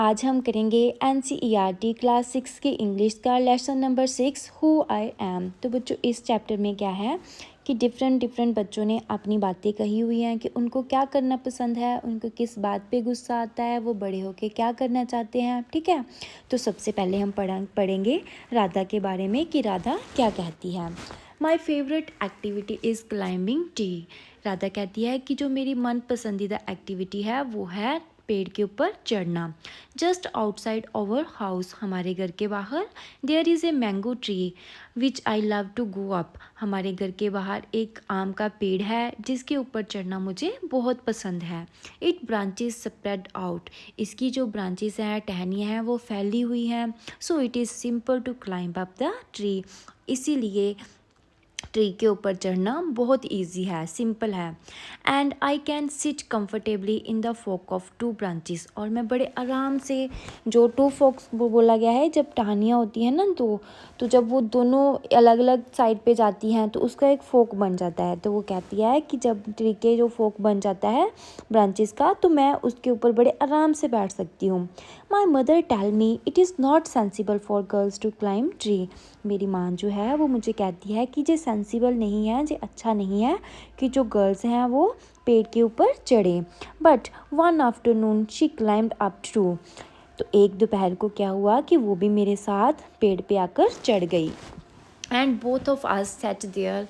आज हम करेंगे NCERT क्लास 6 की इंग्लिश का lesson number 6 who I am. तो बच्चों इस चैप्टर में क्या है कि डिफरेंट बच्चों ने अपनी बातें कही हुई हैं कि उनको क्या करना पसंद है, उनको किस बात पे गुस्सा आता है, वो बड़े होके क्या करना चाहते हैं। ठीक है, तो सबसे पहले हम पढ़ेंगे राधा के बारे में कि राधा क्या कहती है। My favourite activity is climbing tree. Radha कहती है कि जो मेरी मन पसंदीदा एक्टिविटी है वो है पेड़ के ऊपर चढ़ना। जस्ट आउटसाइड आवर हाउस, हमारे घर के बाहर, there is a mango tree which I love to go up. हमारे घर के बाहर एक आम का पेड़ है जिसके ऊपर चढ़ना मुझे बहुत पसंद है। इट ब्रांचेस स्प्रेड आउट, इसकी जो ब्रांचेस हैं, टहनियाँ हैं, वो फैली हुई हैं। So it is simple to climb up the tree, इसीलिए ट्री के ऊपर चढ़ना बहुत इजी है, सिंपल है। And I can sit comfortably in the fork of two branches, और मैं बड़े आराम से, जो टू फोक्स वो बोला गया है, जब टहनियाँ होती हैं ना, तो जब वो दोनों अलग अलग साइड पे जाती हैं तो उसका एक फोक बन जाता है। तो वो कहती है कि जब ट्री के जो फोक बन जाता है ब्रांचेस का, तो मैं उसके ऊपर बड़े आराम से बैठ सकती हूँ। My mother tell me it is not sensible for girls to climb tree. मेरी माँ जो है वो मुझे कहती है कि ये सेंसिबल नहीं है, ये अच्छा नहीं है कि जो गर्ल्स हैं वो पेड़ के ऊपर चढ़े। But one afternoon she climbed up too, तो एक दोपहर को क्या हुआ कि वो भी मेरे साथ पेड़ पे आकर चढ़ गई। And both of us sat there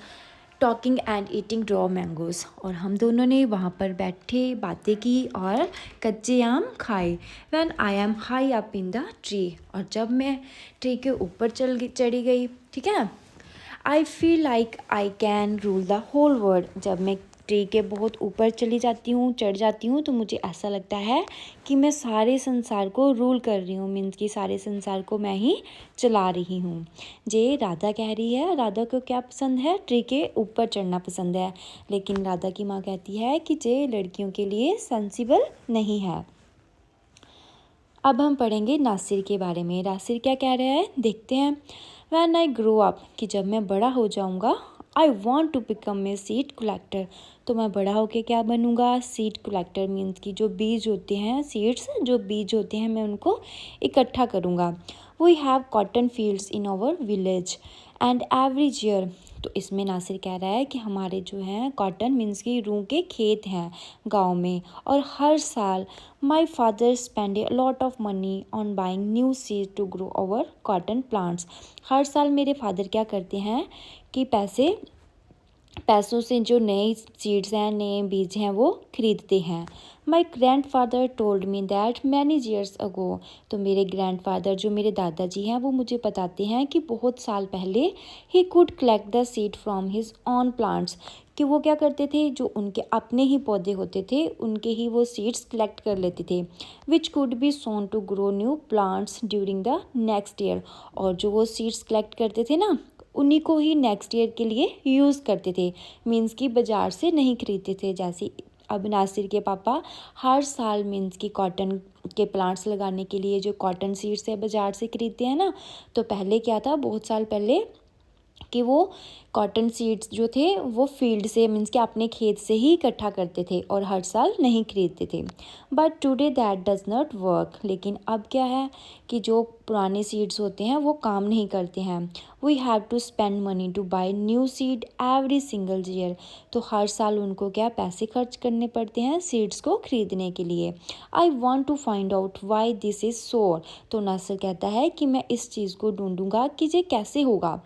talking and eating raw mangoes, और हम दोनों ने वहाँ पर बैठे बातें की और कच्चे आम खाए। When I am high up in the tree, और जब मैं ट्री के ऊपर चढ़ी गई, ठीक है, I feel like I can rule the whole world. जब मैं ट्री के बहुत ऊपर चली जाती हूँ, चढ़ जाती हूँ, तो मुझे ऐसा लगता है कि मैं सारे संसार को रूल कर रही हूँ, मीन्स कि सारे संसार को मैं ही चला रही हूँ। जे राधा कह रही है, राधा को क्या पसंद है, ट्री के ऊपर चढ़ना पसंद है, लेकिन राधा की माँ कहती है कि जे लड़कियों के लिए सेंसिबल नहीं है। अब हम पढ़ेंगे नासिर के बारे में। नासिर क्या कह रहा है, देखते हैं। व्हेन आई ग्रो अप, कि जब मैं बड़ा हो जाऊंगा, I want to become a seed collector, तो मैं बड़ा होके क्या बनूंगा, सीड कलेक्टर, मीन्स कि जो बीज होते हैं, सीड्स जो बीज होते हैं, मैं उनको इकट्ठा करूंगा। We have cotton fields in our village and every year, तो इसमें नासिर कह रहा है कि हमारे जो हैं कॉटन मीन्स की रूह के खेत हैं गांव में, और हर साल my father spend a lot of money on buying new seed to grow our cotton plants. हर साल मेरे फादर क्या करते हैं कि पैसों से जो नए सीड्स हैं, नए बीज हैं, वो खरीदते हैं। My grand father told me that many years ago, तो मेरे ग्रैंड फादर जो मेरे दादाजी हैं वो मुझे बताते हैं कि बहुत साल पहले he could collect the seed from his on plants, कि वो क्या करते थे, जो उनके अपने ही पौधे होते थे उनके ही वो सीड्स कलेक्ट कर लेते थे, which could be sown to grow new plants during the next year, और जो वो सीड्स कलेक्ट करते थे ना, उन्हीं को ही नेक्स्ट ईयर के लिए यूज़ करते थे, मीन्स कि बाज़ार से नहीं खरीदते थे। जैसे अब नासिर के पापा हर साल मीन्स कि कॉटन के प्लांट्स लगाने के लिए जो कॉटन सीड्स है बाज़ार से खरीदते हैं ना, तो पहले क्या था, बहुत साल पहले, कि वो कॉटन सीड्स जो थे वो फील्ड से मीन्स कि अपने खेत से ही इकट्ठा करते थे और हर साल नहीं खरीदते थे। But today that does not work, लेकिन अब क्या है कि जो पुराने सीड्स होते हैं वो काम नहीं करते हैं। We have to spend money to buy new seed every single year, तो हर साल उनको क्या पैसे खर्च करने पड़ते हैं सीड्स को खरीदने के लिए। I want to find out why this is so, तो नासिर कहता है कि मैं इस चीज़ को ढूंढूंगा कि ये कैसे होगा।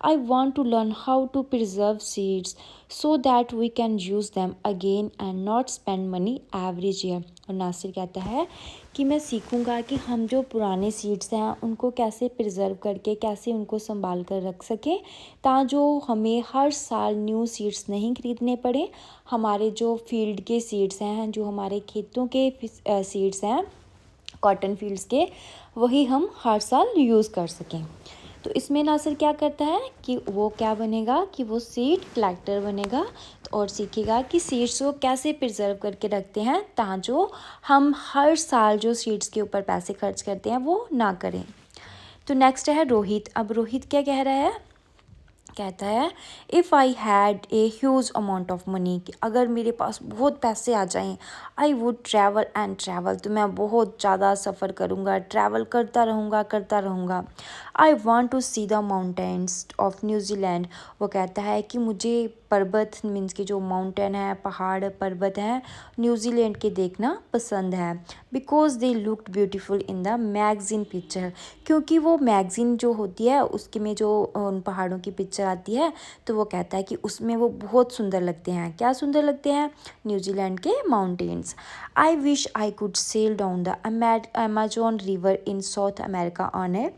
आई want to learn how to preserve seeds so that we can use them again and not spend money every year, और नासिर कहता है कि मैं सीखूंगा कि हम जो पुराने सीड्स हैं उनको कैसे प्रिजर्व करके, कैसे उनको संभाल कर रख सकें, ताकि हमें हर साल न्यू सीड्स नहीं खरीदने पड़े। हमारे जो फील्ड के सीड्स हैं, जो हमारे खेतों के सीड्स हैं कॉटन फील्ड्स के, वही हम हर साल यूज़ कर सकें। तो इसमें नासिर क्या करता है कि वो क्या बनेगा कि वो सीड कलेक्टर बनेगा, और सीखेगा कि सीड्स को कैसे प्रिजर्व करके रखते हैं ताकि हम हर साल जो सीड्स के ऊपर पैसे खर्च करते हैं वो ना करें। तो नेक्स्ट है रोहित। अब रोहित क्या कह रहा है कहता है if I had a huge amount of money, कि अगर मेरे पास बहुत पैसे आ जाएं, I would travel and travel, तो मैं बहुत ज़्यादा सफ़र करूँगा, ट्रैवल करता रहूँगा। I want to see the mountains of New Zealand, वो कहता है कि मुझे पर्वत मीन्स कि जो माउंटेन है, पहाड़ पर्वत हैं, न्यूजीलैंड के देखना पसंद है। Because they looked beautiful in the magazine picture, क्योंकि वो मैगज़ीन जो होती है उसके में जो उन पहाड़ों की पिक्चर आती है, तो वो कहता है कि उसमें वो बहुत सुंदर लगते हैं। क्या सुंदर लगते हैं? न्यूजीलैंड के mountains. I wish I could sail down the Amazon river in South America on a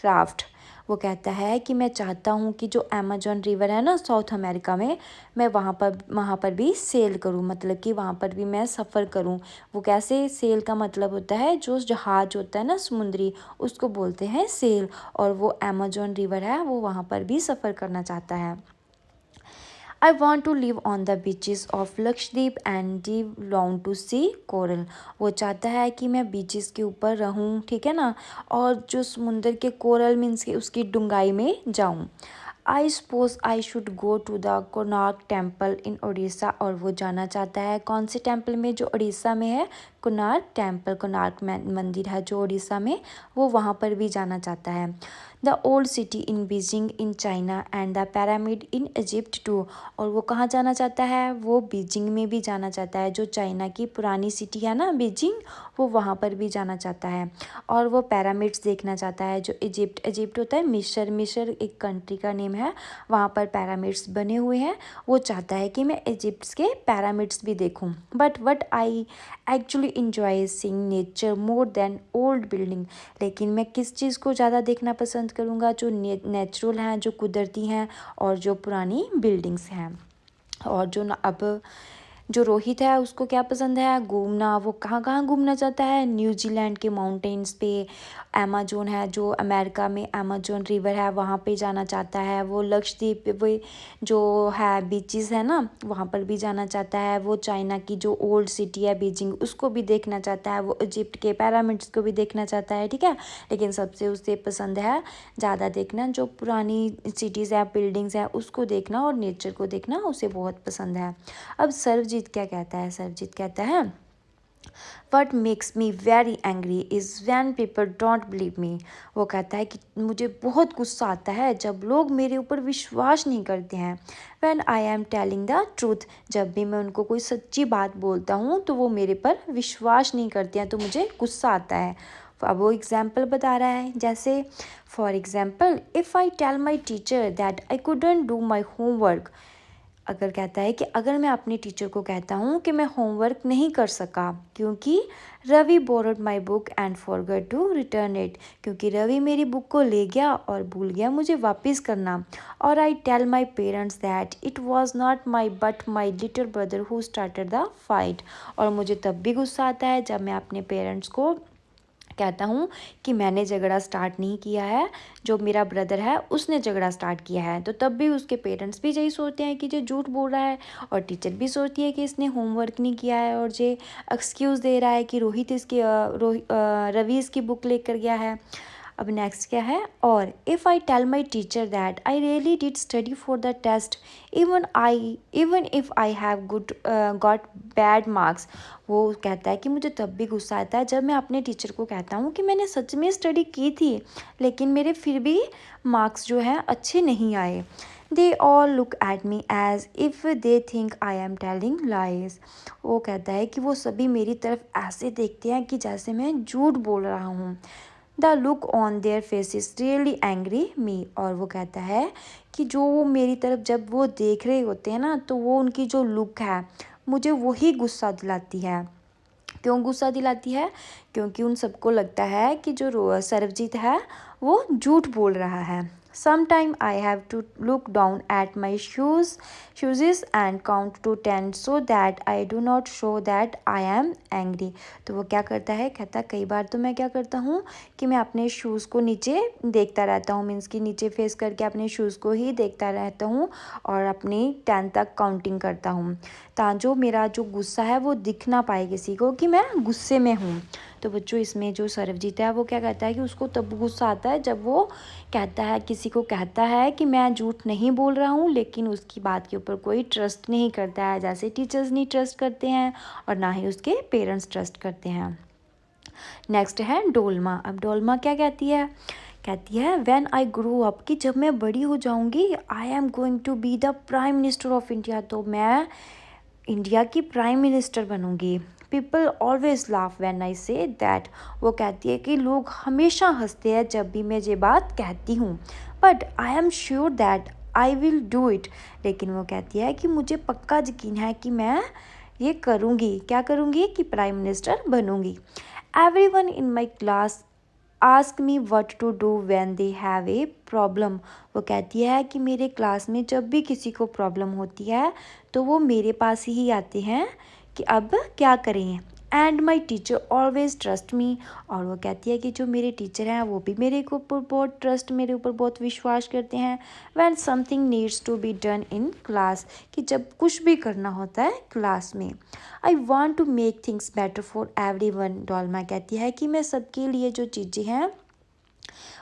raft, वो कहता है कि मैं चाहता हूँ कि जो अमेजोन रिवर है ना साउथ अमेरिका में, मैं वहाँ पर भी सेल करूँ, मतलब कि वहाँ पर भी मैं सफ़र करूँ। वो कैसे? सेल का मतलब होता है जो जहाज होता है ना समुद्री, उसको बोलते हैं सेल, और वो अमेजोन रिवर है वो वहाँ पर भी सफ़र करना चाहता है। I want to live on the beaches of Lakshadweep and deep long to see coral, वो चाहता है कि मैं बीचेस के ऊपर रहूं, ठीक है ना, और जो समुंदर के कोरल मीन्स के उसकी डूंगाई में जाऊं। I suppose I should go to the Konark temple in Orissa, और वो जाना चाहता है कौन से टेम्पल में? जो उड़ीसा में है, कोणार्क टेम्पल, कोणार्क मंदिर है जो उड़ीसा में, वो वहाँ पर भी जाना चाहता है। The old city in Beijing in China and the pyramid in Egypt too, और वो कहाँ जाना चाहता है? वो बीजिंग में भी जाना चाहता है, जो चाइना की पुरानी सिटी है ना बीजिंग, वो वहाँ पर भी जाना चाहता है। और वो पैरामिड्स देखना चाहता है, जो इजिप्ट होता है मिस्र एक कंट्री का नेम है, वहाँ पर पैरामिड्स बने हुए हैं, वो चाहता है कि मैं इजिप्ट के पैरामिड्स भी देखूँ। But what I actually enjoy seeing nature more than old building, लेकिन मैं किस चीज़ को ज़्यादा देखना पसंद करूँगा? जो नेचुरल हैं, जो कुदरती हैं, और जो पुरानी बिल्डिंग्स हैं। और जो अब जो रोहित है उसको क्या पसंद है? घूमना। वो कहाँ कहाँ घूमना चाहता है? न्यूजीलैंड के माउंटेन्स पे, अमेजोन है जो अमेरिका में अमेजोन रिवर है वहाँ पे जाना चाहता है। वो लक्षद्वीप पे वो जो है बीचेस है ना, वहाँ पर भी जाना चाहता है। वो चाइना की जो ओल्ड सिटी है बीजिंग, उसको भी देखना चाहता है। वो इजिप्ट के पैरामिड्स को भी देखना चाहता है, ठीक है। लेकिन सबसे उसे पसंद है ज़्यादा देखना जो पुरानी सिटीज़ है, बिल्डिंग्स है, उसको देखना और नेचर को देखना उसे बहुत पसंद है। अब सर्वजीत क्या कहता है? सर्वजीत कहता है what makes me very angry is when people don't believe me, वो कहता है कि मुझे बहुत गुस्सा आता है जब लोग मेरे ऊपर विश्वास नहीं करते हैं। When I am telling the truth, जब भी मैं उनको कोई सच्ची बात बोलता हूँ तो वो मेरे पर विश्वास नहीं करते हैं, तो मुझे गुस्सा आता है। अब वो एग्जाम्पल बता रहा है, जैसे for example if I tell my teacher that I couldn't do my homework, अगर कहता है कि अगर मैं अपने टीचर को कहता हूँ कि मैं होमवर्क नहीं कर सका क्योंकि Ravi borrowed my book and forgot to return it, क्योंकि रवि मेरी बुक को ले गया और भूल गया मुझे वापस करना। और I tell my parents that it was not my but my little brother who started the fight, और मुझे तब भी गुस्सा आता है जब मैं अपने पेरेंट्स को कहता हूँ कि मैंने झगड़ा स्टार्ट नहीं किया है, जो मेरा ब्रदर है उसने झगड़ा स्टार्ट किया है। तो तब भी उसके पेरेंट्स भी यही सोचते हैं कि जो झूठ बोल रहा है, और टीचर भी सोचती है कि इसने होमवर्क नहीं किया है, और जो एक्सक्यूज़ दे रहा है कि रवि इसकी बुक लेकर गया है। अब नेक्स्ट क्या है? और if I tell my teacher that I really did study for the test even if I have got bad marks, वो कहता है कि मुझे तब भी गुस्सा आता है जब मैं अपने टीचर को कहता हूँ कि मैंने सच में स्टडी की थी लेकिन मेरे फिर भी मार्क्स जो हैं अच्छे नहीं आए। They all look at me as if they think I am telling lies, वो कहता है कि वो सभी मेरी तरफ ऐसे देखते हैं कि जैसे मैं झूठ बोल रहा हूँ। The look on their faces really angry मी, और वो कहता है कि जो वो मेरी तरफ जब वो देख रहे होते हैं ना, तो वो उनकी जो लुक है मुझे वही गुस्सा दिलाती है। क्यों गुस्सा दिलाती है? क्योंकि उन सबको लगता है कि जो सर्वजीत है वो झूठ बोल रहा है। Sometime I have to look down at my shoes and count to 10 so that I do not show that I am angry. तो वो क्या करता है? कहता कई बार तो मैं क्या करता हूँ कि मैं अपने शूज़ को नीचे देखता रहता हूँ, मीन्स कि नीचे फेस करके अपने शूज़ को ही देखता रहता हूँ और अपनी 10 तक काउंटिंग करता हूँ, ताकि जो मेरा जो गुस्सा है वो दिख ना पाए किसी को कि मैं गुस्से में हूँ। तो बच्चों इसमें जो सरबजीत है वो क्या कहता है कि उसको तब गुस्सा आता है जब वो कहता है, किसी को कहता है कि मैं झूठ नहीं बोल रहा हूँ, लेकिन उसकी बात के ऊपर कोई ट्रस्ट नहीं करता है, जैसे टीचर्स नहीं ट्रस्ट करते हैं और ना ही उसके पेरेंट्स ट्रस्ट करते हैं। नेक्स्ट है डोलमा। अब डोलमा क्या कहती है, कहती है व्हेन आई ग्रो अप, कि जब मैं बड़ी हो जाऊंगी, I am going to be the prime minister of India, तो मैं इंडिया की प्राइम मिनिस्टर बनूंगी। People always laugh when I say that, वो कहती है कि लोग हमेशा हंसते हैं जब भी मैं ये बात कहती हूँ, but I am sure that I will do it, लेकिन वो कहती है कि मुझे पक्का यकीन है कि मैं ये करूँगी। क्या करूँगी, कि प्राइम मिनिस्टर बनूँगी। Everyone in my class ask me what to do when they have a problem, वो कहती है कि मेरे क्लास में जब भी किसी को प्रॉब्लम होती है तो वो मेरे पास ही आते हैं कि अब क्या करें। And my teacher always trust me, और वो कहती है कि जो मेरे टीचर हैं वो भी मेरे ऊपर बहुत ट्रस्ट, मेरे ऊपर बहुत विश्वास करते हैं। When something needs to be done in class, कि जब कुछ भी करना होता है क्लास में। I want to make things better for everyone, Dolma कहती है कि मैं सबके लिए जो चीज़ें हैं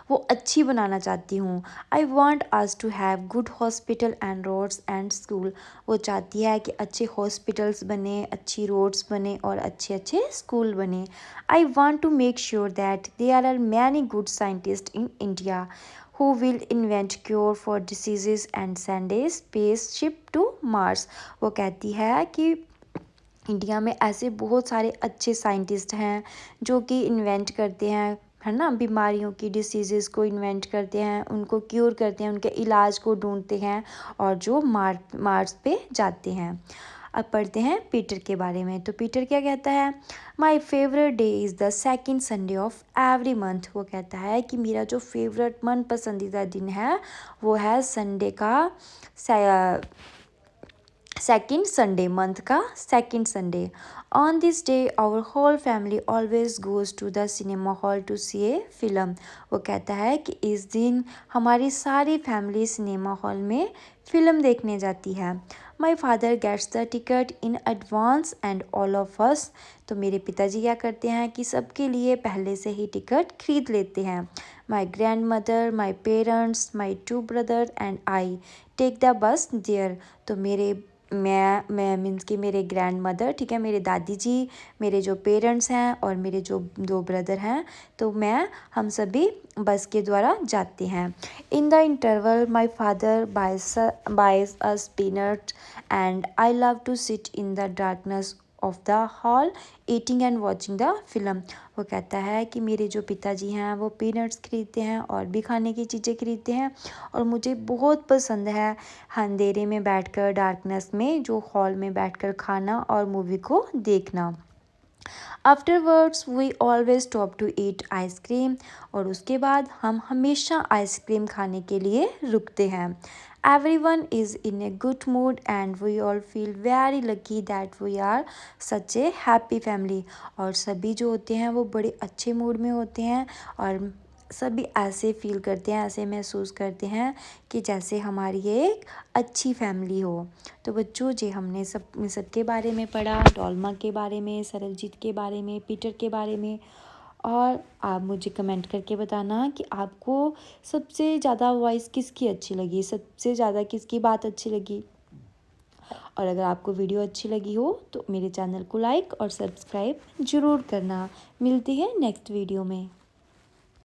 वो अच्छी बनाना चाहती हूँ। I want us to have good hospital and roads and school, वो चाहती है कि अच्छे हॉस्पिटल्स बने, अच्छी रोड्स बने और अच्छे अच्छे स्कूल बने। I want to make sure that there are many good scientist in India who will invent cure for diseases and send a spaceship to Mars, वो कहती है कि इंडिया में ऐसे बहुत सारे अच्छे साइंटिस्ट हैं जो कि इन्वेंट करते हैं, है ना, बीमारियों की, डिसीज़ेज़ को इन्वेंट करते हैं, उनको क्योर करते हैं, उनके इलाज को ढूंढते हैं और जो मार्स पे जाते हैं। अब पढ़ते हैं पीटर के बारे में। तो पीटर क्या कहता है, my favourite day is the second Sunday off every month, वो कहता है कि मेरा जो फेवरेट मन पसंदीदा दिन है वो है संडे का सेकेंड संडे, मंथ का second Sunday. On this day our whole family always goes to the cinema hall to see a film, वो कहता है कि इस दिन हमारी सारी फैमिली सिनेमा हॉल में फ़िल्म देखने जाती है। My father gets the ticket in advance and all of us, तो मेरे पिताजी क्या करते हैं कि सबके लिए पहले से ही टिकट खरीद लेते हैं। My grandmother, my parents, my two brother and I take the bus there, तो मैं मीन्स कि मेरे ग्रैंड मदर, ठीक है, मेरे दादी जी, मेरे जो पेरेंट्स हैं और मेरे जो 2 ब्रदर हैं, तो हम सभी बस के द्वारा जाते हैं। In the interval my father buys us peanut and I love to sit in the darkness of the hall eating and watching the film, वो कहता है कि मेरे जो पिताजी हैं वो पीनट्स खरीदते हैं और भी खाने की चीज़ें खरीदते हैं और मुझे बहुत पसंद है अंधेरे में बैठकर, डार्कनेस में जो हॉल में बैठकर खाना और मूवी को देखना। Afterwards we always stop to eat ice cream, और उसके बाद हम हमेशा आइसक्रीम खाने के लिए रुकते हैं। Everyone is in a good mood and we all feel very lucky that we are such a happy family, और सभी जो होते हैं वो बड़े अच्छे मूड में होते हैं और सभी ऐसे फील करते हैं, ऐसे महसूस करते हैं कि जैसे हमारी एक अच्छी फैमिली हो। तो बच्चों जी हमने सबके बारे में पढ़ा, डोलमा के बारे में, सरलजीत के बारे में, पीटर के बारे में, और आप मुझे कमेंट करके बताना कि आपको सबसे ज़्यादा वॉइस किसकी अच्छी लगी, सबसे ज़्यादा किसकी बात अच्छी लगी। और अगर आपको वीडियो अच्छी लगी हो तो मेरे चैनल को लाइक और सब्सक्राइब ज़रूर करना। मिलती है नेक्स्ट वीडियो में।